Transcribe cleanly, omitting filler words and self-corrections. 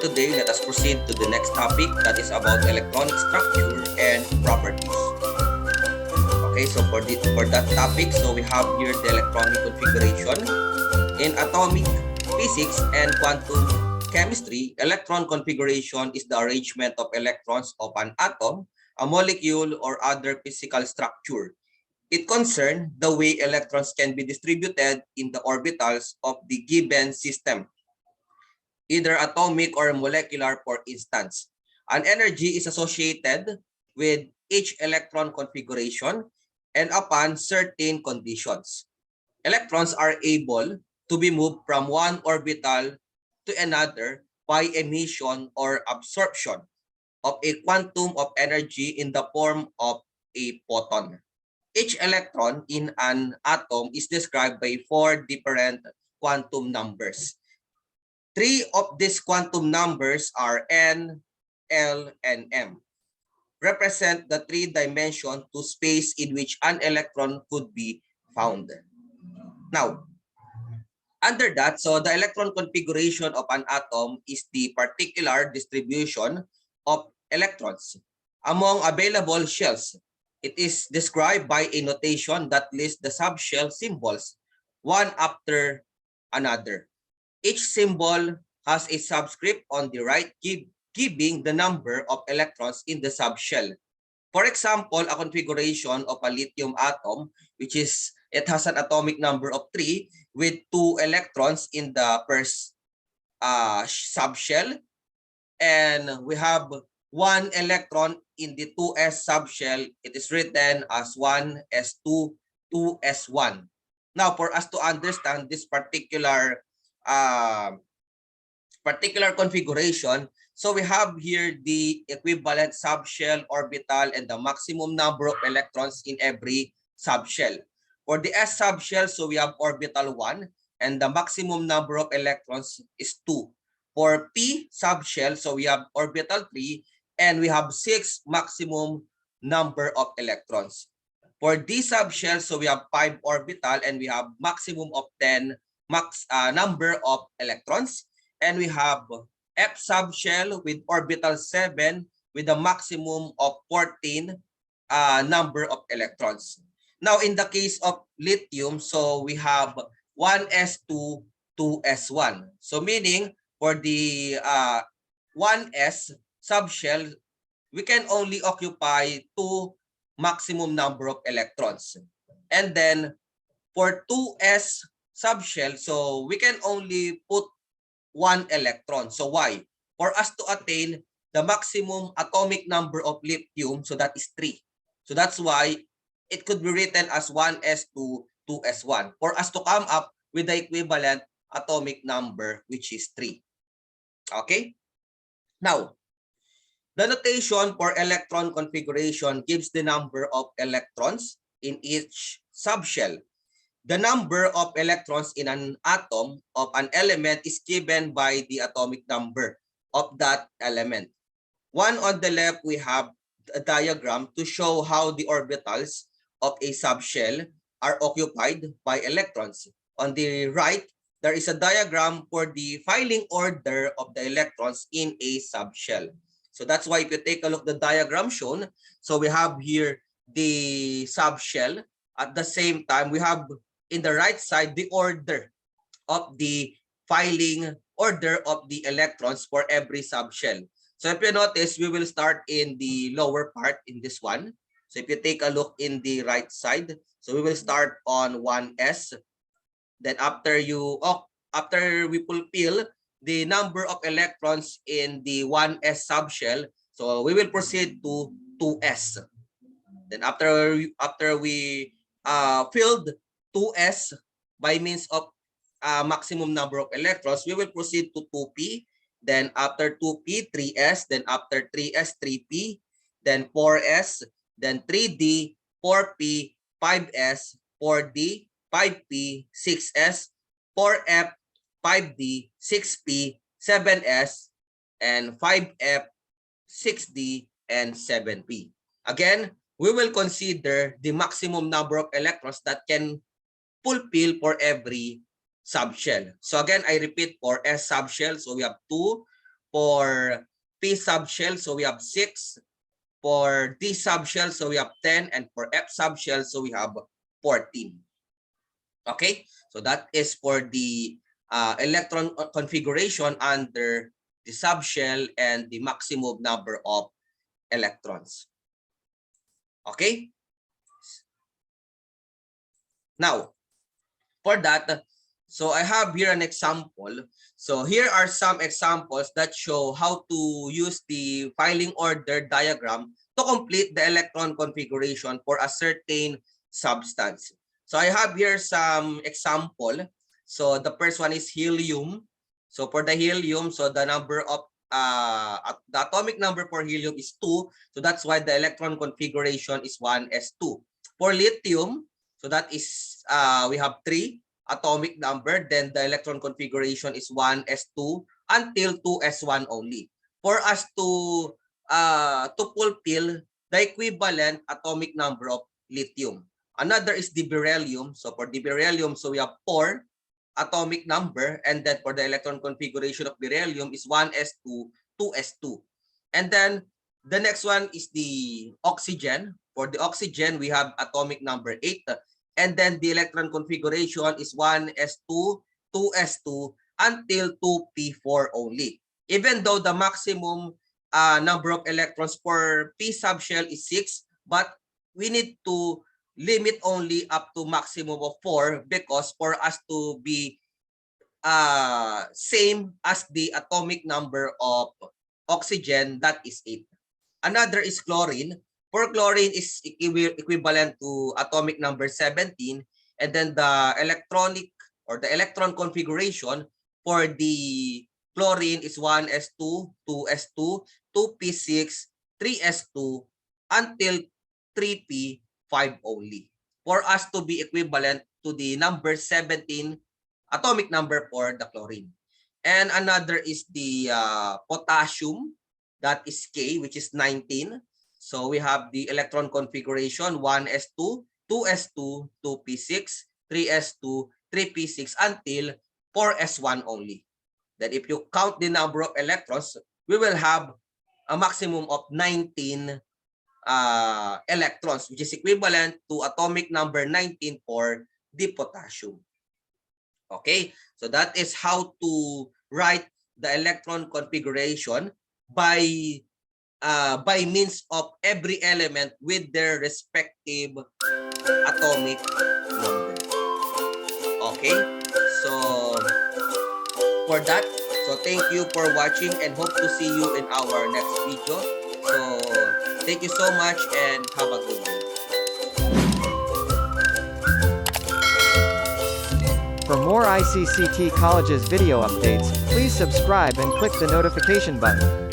today, let us proceed to the next topic, that is about electronic structure and properties. Okay, so for that topic, so we have here the electronic configuration. In atomic physics and quantum chemistry, electron configuration is the arrangement of electrons of an atom, a molecule, or other physical structure. It concerns the way electrons can be distributed in the orbitals of the given system, either atomic or molecular. For instance, an energy is associated with each electron configuration and upon certain conditions. Electrons are able to be moved from one orbital to another by emission or absorption of a quantum of energy in the form of a photon. Each electron in an atom is described by 4 different quantum numbers. 3 of these quantum numbers are N, L, and M, represent the 3 dimensions to space in which an electron could be found. Now, under that, so the electron configuration of an atom is the particular distribution of electrons among available shells. It is described by a notation that lists the subshell symbols one after another. Each symbol has a subscript on the right giving the number of electrons in the subshell. For example, a configuration of a lithium atom, which is it has an atomic number of 3 with 2 electrons in the first subshell, and we have 1 electron in the 2s subshell. It is written as 1s2, 2s1. Now, for us to understand this particular configuration, so we have here the equivalent subshell orbital and the maximum number of electrons in every subshell. For the s subshell, so we have orbital 1 and the maximum number of electrons is 2. For p subshell, so we have orbital 3 and we have 6 maximum number of electrons. For d subshell, so we have 5 orbital and we have maximum of 10 number of electrons. And we have f subshell with orbital 7 with a maximum of 14 number of electrons. Now, in the case of lithium, so we have 1s2, 2s1. So meaning for the 1s subshell, we can only occupy 2 maximum number of electrons. And then for 2s subshell, so we can only put 1 electron. So why? For us to attain the maximum atomic number of lithium, so that is 3. So that's why it could be written as 1s2, 2s1 for us to come up with the equivalent atomic number, which is 3. Okay? Now, the notation for electron configuration gives the number of electrons in each subshell. The number of electrons in an atom of an element is given by the atomic number of that element. One on the left, we have a diagram to show how the orbitals of a subshell are occupied by electrons. On the right, there is a diagram for the filing order of the electrons in a subshell. So that's why if you take a look at the diagram shown, so we have here the subshell. At the same time, we have in the right side the order of the filing order of the electrons for every subshell. So if you notice, we will start in the lower part in this one. So if you take a look in the right side, so we will start on 1s. Then after we fulfill the number of electrons in the 1s subshell, so we will proceed to 2s. Then after we filled 2s by means of maximum number of electrons, we will proceed to 2p. Then after 2p, 3s. Then after 3s, 3p. Then 4s. Then 3d, 4p, 5s, 4d, 5p, 6s, 4f, 5d, 6p, 7s, and 5f, 6d, and 7p. Again, we will consider the maximum number of electrons that can fulfill for every subshell. So again, I repeat, for S subshell, so we have 2. For P subshell, so we have 6. For D subshell, so we have 10. And for F subshell, so we have 14. Okay, so that is for the electron configuration under the subshell and the maximum number of electrons. Okay, now for that, so I have here an example. So here are some examples that show how to use the filing order diagram to complete the electron configuration for a certain substance. So I have here some example. So the first one is helium. So for the helium, so the number of the atomic number for helium is 2. So that's why the electron configuration is 1s2. For lithium, so that is we have 3 atomic number, then the electron configuration is 1s2 until 2s1 only. For us to fulfill the equivalent atomic number of lithium. Another is the beryllium. So for the beryllium, so we have 4 atomic number, and then for the electron configuration of beryllium is 1s2, 2s2. And then the next one is the oxygen. For the oxygen, we have atomic number 8. And then the electron configuration is 1s2, 2s2 until 2p4 only. Even though the maximum number of electrons for P subshell is 6, but we need to limit only up to maximum of 4 because for us to be same as the atomic number of oxygen, that is 8. Another is chlorine. For chlorine is equivalent to atomic number 17, and then the electronic or the electron configuration for the chlorine is 1s2, 2s2, 2p6, 3s2 until 3p5 only for us to be equivalent to the number 17 atomic number for the chlorine. And another is the potassium, that is K, which is 19. So we have the electron configuration 1s2, 2s2, 2p6, 3s2, 3p6 until 4s1 only. Then if you count the number of electrons, we will have a maximum of 19 electrons, which is equivalent to atomic number 19 for the potassium. Okay, so that is how to write the electron configuration by means of every element with their respective atomic number. Okay, so for that, so thank you for watching and hope to see you in our next video. So thank you so much and have a good day. For more ICCT College's video updates, please subscribe and click the notification button.